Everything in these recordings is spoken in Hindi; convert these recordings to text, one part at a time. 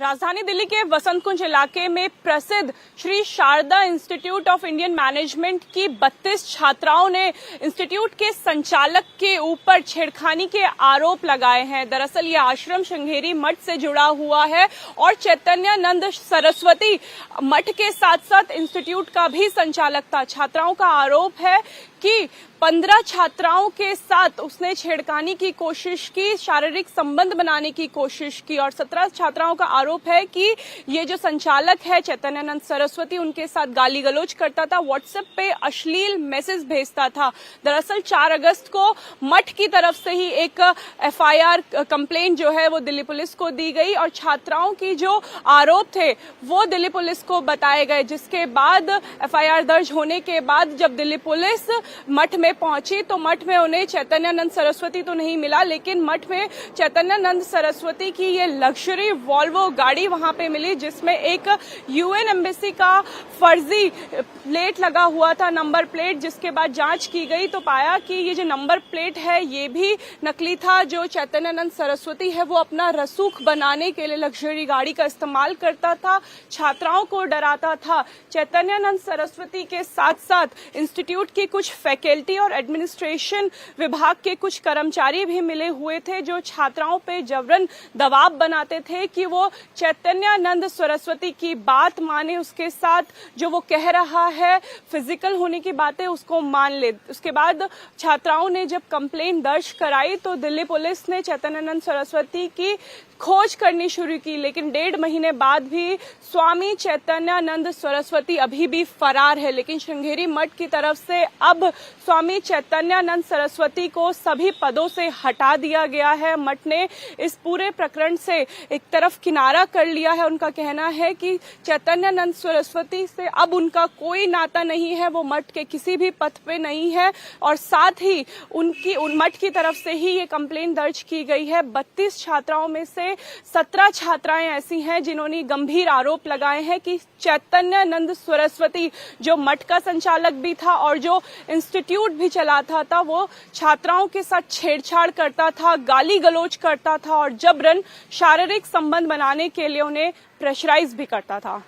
राजधानी दिल्ली के वसंत कुंज इलाके में प्रसिद्ध Shri Sharda Institute of Indian Management की 32 छात्राओं ने इंस्टीट्यूट के संचालक के ऊपर छेड़खानी के आरोप लगाए हैं। दरअसल ये आश्रम श्रृंगेरी मठ से जुड़ा हुआ है और चैतन्यानंद सरस्वती मठ के साथ साथ इंस्टीट्यूट का भी संचालक था। छात्राओं का आरोप है कि 15 छात्राओं के साथ उसने छेड़खानी की कोशिश की, शारीरिक संबंध बनाने की कोशिश की और 17 छात्राओं का आरोप है कि ये जो संचालक है चैतन्यानंद सरस्वती उनके साथ गाली गलौज करता था, व्हाट्सएप पे अश्लील मैसेज भेजता था। दरअसल 4 अगस्त को मठ की तरफ से ही एक एफआईआर कंप्लेंट जो है वो दिल्ली पुलिस को दी गई और छात्राओं की जो आरोप थे वो दिल्ली पुलिस को बताए गए, जिसके बाद एफआईआर दर्ज होने के बाद जब दिल्ली पुलिस मठ में पहुंची तो मठ में उन्हें चैतन्यानंद सरस्वती तो नहीं मिला, लेकिन मठ में चैतन्यानंद सरस्वती की ये लग्जरी वॉल्वो गाड़ी वहां पे मिली, जिसमें एक यूएन एम्बेसी का फर्जी प्लेट लगा हुआ था, नंबर प्लेट। जिसके बाद जांच की गई तो पाया कि ये जो नंबर प्लेट है ये भी नकली था। जो चैतन्यानंद सरस्वती है वो अपना रसूख बनाने के लिए लग्जरी गाड़ी का इस्तेमाल करता था, छात्राओं को डराता था। चैतन्यानंद सरस्वती के साथ साथ इंस्टीट्यूट की कुछ फैकल्टी और एडमिनिस्ट्रेशन विभाग के कुछ कर्मचारी भी मिले हुए थे जो छात्राओं पे जबरन दबाव बनाते थे कि वो चैतन्यानंद सरस्वती की बात माने, उसके साथ जो वो कह रहा है फिजिकल होने की बातें उसको मान ले। उसके बाद छात्राओं ने जब कंप्लेंट दर्ज कराई तो दिल्ली पुलिस ने चैतन्यानंद सरस्वती की खोज करनी शुरू की, लेकिन 1.5 महीने बाद भी स्वामी चैतन्यानंद सरस्वती अभी भी फरार है। लेकिन श्रृंगेरी मठ की तरफ से अब स्वामी चैतन्यानंद सरस्वती को सभी पदों से हटा दिया गया है। मठ ने इस पूरे प्रकरण से एक तरफ किनारा कर लिया है। उनका कहना है कि चैतन्यानंद सरस्वती से अब उनका कोई नाता नहीं है, वो मठ के किसी भी पद पे नहीं है और साथ ही उन मठ की तरफ से ही ये कंप्लेंट दर्ज की गई है। 32 छात्राओं में से 17 छात्राएं ऐसी हैं जिन्होंने गंभीर आरोप लगाए हैं कि चैतन्यानंद सरस्वती जो मठ का संचालक भी था और जो इंस्टीट्यूट भी चलाता था वो छात्राओं के साथ छेड़छाड़ करता था, गाली गलौज करता था और जबरन शारीरिक संबंध बनाने के लिए उन्हें प्रेशराइज भी करता था।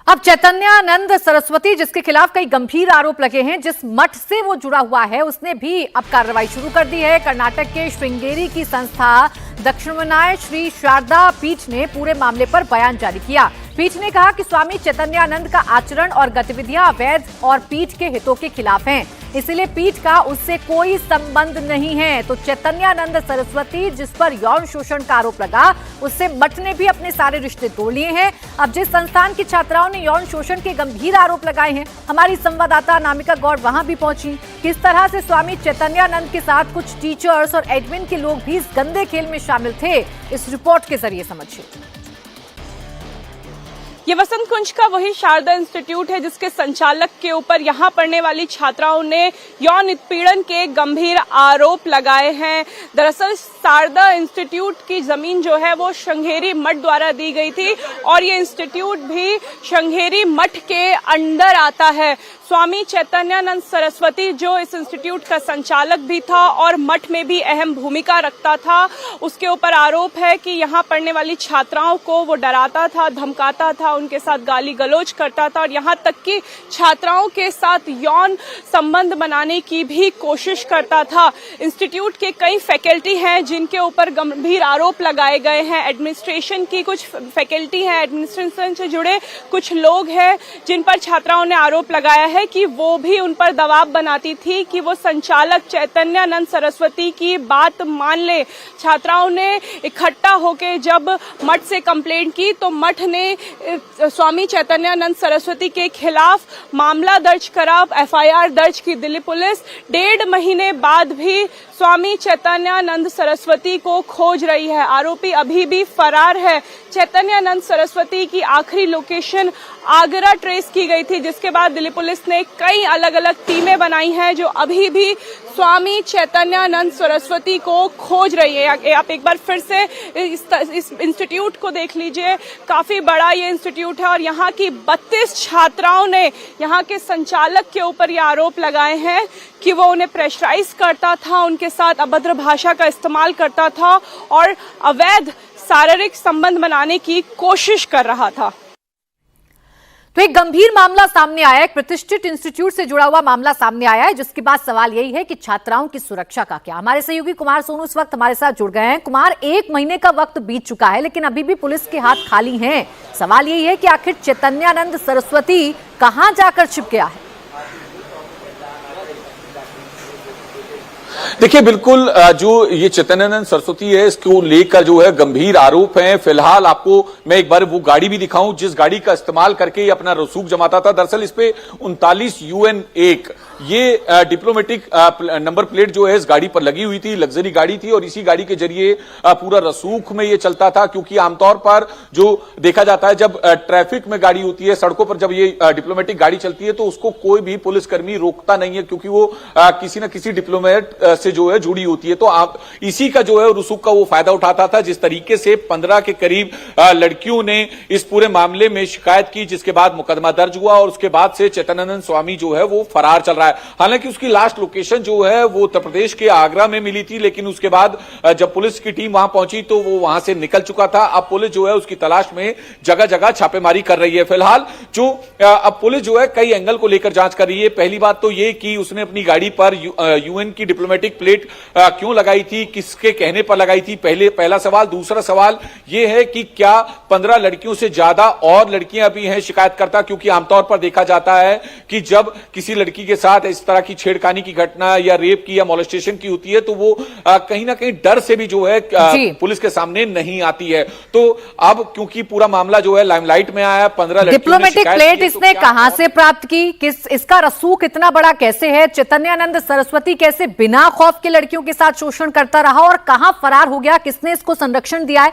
अब चैतन्यानंद सरस्वती जिसके खिलाफ कई गंभीर आरोप लगे हैं, जिस मठ से वो जुड़ा हुआ है, उसने भी अब कार्रवाई शुरू कर दी है। कर्नाटक के श्रृंगेरी की संस्था दक्षिणामनाय श्री शारदा पीठ ने पूरे मामले पर बयान जारी किया। पीठ ने कहा कि स्वामी चैतन्यानंद का आचरण और गतिविधियां अवैध और पीठ के हितों के खिलाफ हैं, इसलिए पीठ का उससे कोई संबंध नहीं है। तो चैतन्यानंद सरस्वती जिस पर यौन शोषण का आरोप लगा, उससे मठ ने भी अपने सारे रिश्ते तोड़ लिए हैं। अब जिस संस्थान की छात्राओं ने यौन शोषण के गंभीर आरोप लगाए हैं, हमारी संवाददाता अनामिका गौड़ वहां भी पहुंची। किस तरह से स्वामी चैतन्यानंद के साथ कुछ टीचर्स और एडमिन के लोग भी इस गंदे खेल में शामिल थे, इस रिपोर्ट के जरिए समझिए। ये वसंत कुंज का वही शारदा इंस्टीट्यूट है जिसके संचालक के ऊपर यहाँ पढ़ने वाली छात्राओं ने यौन उत्पीड़न के गंभीर आरोप लगाए हैं। दरअसल शारदा इंस्टीट्यूट की जमीन जो है वो श्रृंगेरी मठ द्वारा दी गई थी और ये इंस्टीट्यूट भी श्रृंगेरी मठ के अंडर आता है। स्वामी चैतन्यानंद सरस्वती जो इस इंस्टीट्यूट का संचालक भी था और मठ में भी अहम भूमिका रखता था, उसके ऊपर आरोप है कि यहाँ पढ़ने वाली छात्राओं को वो डराता था, धमकाता था, उनके साथ गाली गलौज करता था और यहाँ तक कि छात्राओं के साथ यौन संबंध बनाने की भी कोशिश करता था। इंस्टीट्यूट के कई फैकल्टी हैं जिनके ऊपर गंभीर आरोप लगाए गए हैं। एडमिनिस्ट्रेशन की कुछ फैकल्टी हैं, एडमिनिस्ट्रेशन से जुड़े कुछ लोग हैं जिन पर छात्राओं ने आरोप लगाया है कि वो भी उन पर दबाव बनाती थी कि वो संचालक चैतन्यानंद सरस्वती की बात मान ले। छात्राओं ने इकट्ठा होकर जब मठ से कंप्लेंट की तो मठ ने स्वामी चैतन्यानंद सरस्वती के खिलाफ मामला दर्ज करा, एफआईआर दर्ज की दिल्ली पुलिस। 1.5 महीने बाद भी स्वामी चैतन्यानंद सरस्वती को खोज रही है, आरोपी अभी भी फरार है। चैतन्यानंद सरस्वती की आखिरी लोकेशन आगरा ट्रेस की गई थी, जिसके बाद दिल्ली पुलिस ने कई अलग अलग टीमें बनाई हैं जो अभी भी स्वामी चैतन्यानंद सरस्वती को खोज रही है। आप एक बार फिर से इस इंस्टीट्यूट को देख लीजिए, काफी बड़ा ये इंस्टीट्यूट है और यहाँ की 32 छात्राओं ने यहाँ के संचालक के ऊपर ये आरोप लगाए हैं कि वो उन्हें प्रेशराइज करता था, उनके साथ अभद्र भाषा का इस्तेमाल करता था और अवैध शारीरिक संबंध बनाने की कोशिश कर रहा था। तो एक गंभीर मामला सामने आया, एक प्रतिष्ठित इंस्टीट्यूट से जुड़ा हुआ मामला सामने आया है, जिसके बाद सवाल यही है कि छात्राओं की सुरक्षा का क्या। हमारे सहयोगी कुमार सोनू इस वक्त हमारे साथ जुड़ गए हैं। कुमार, 1 महीने का वक्त बीत चुका है, लेकिन अभी भी पुलिस के हाथ खाली हैं। सवाल यही है कि आखिर चैतन्यानंद सरस्वती कहां जाकर छिप गया है। देखिए, बिल्कुल जो ये चैतन्यानंद सरस्वती है, इसको लेकर जो है गंभीर आरोप हैं। फिलहाल आपको मैं एक बार वो गाड़ी भी दिखाऊं जिस गाड़ी का इस्तेमाल करके ये अपना रसूख जमाता था। दरअसल इस पे 39 UN1 ये डिप्लोमेटिक नंबर प्लेट जो है इस गाड़ी पर लगी हुई थी। लग्जरी गाड़ी थी और इसी गाड़ी के जरिए पूरा रसूख में ये चलता था, क्योंकि आमतौर पर जो देखा जाता है जब ट्रैफिक में गाड़ी होती है, सड़कों पर जब ये डिप्लोमेटिक गाड़ी चलती है तो उसको कोई भी पुलिसकर्मी रोकता नहीं है, क्योंकि वो किसी न किसी डिप्लोमेट से जो है जुड़ी होती है। तो आप इसी का जो है रसूख का वो फायदा उठाता था। जिस तरीके से 15 के करीब लड़कियों ने इस पूरे मामले में शिकायत की, जिसके बाद मुकदमा दर्ज हुआ और उसके बाद से चैतन्यानंद स्वामी जो है वो फरार चल रहा है। हालांकि उसकी लास्ट लोकेशन जो है वो उत्तर प्रदेश के आगरा में मिली थी, लेकिन उसके बाद जब पुलिस की टीम वहां पहुंची तो वो वहां से निकल चुका था। अब पुलिस जो है उसकी तलाश में जगह जगह छापेमारी कर रही है। फिलहाल जो अब पुलिस जो है कई एंगल को लेकर जांच कर रही है। पहली बात तो ये कि उसने अपनी गाड़ी पर UN की डिप्लोमेटिक प्लेट क्यों लगाई थी, किसके कहने पर लगाई थी, पहला सवाल। दूसरा सवाल यह है कि क्या 15 लड़कियों से ज्यादा और लड़कियां भी हैं शिकायतकर्ता, क्योंकि आमतौर पर देखा जाता है कि जब किसी लड़की के साथ इस तरह की छेड़खानी की घटना या रेप की या मोलेस्टेशन की होती है तो वो कहीं ना कहीं डर से भी जो है पुलिस के सामने नहीं आती है। तो अब क्योंकि पूरा मामला जो है लाइमलाइट में आया, 15 लड़कियों डिप्लोमेटिक प्लेट इसने कहां से प्राप्त की, इसका रसूख इतना बड़ा कैसे है, चैतन्यानंद सरस्वती कैसे बिना खौफ के लड़कियों के साथ शोषण करता रहा और कहां फरार हो गया, किसने इसको संरक्षण दिया है,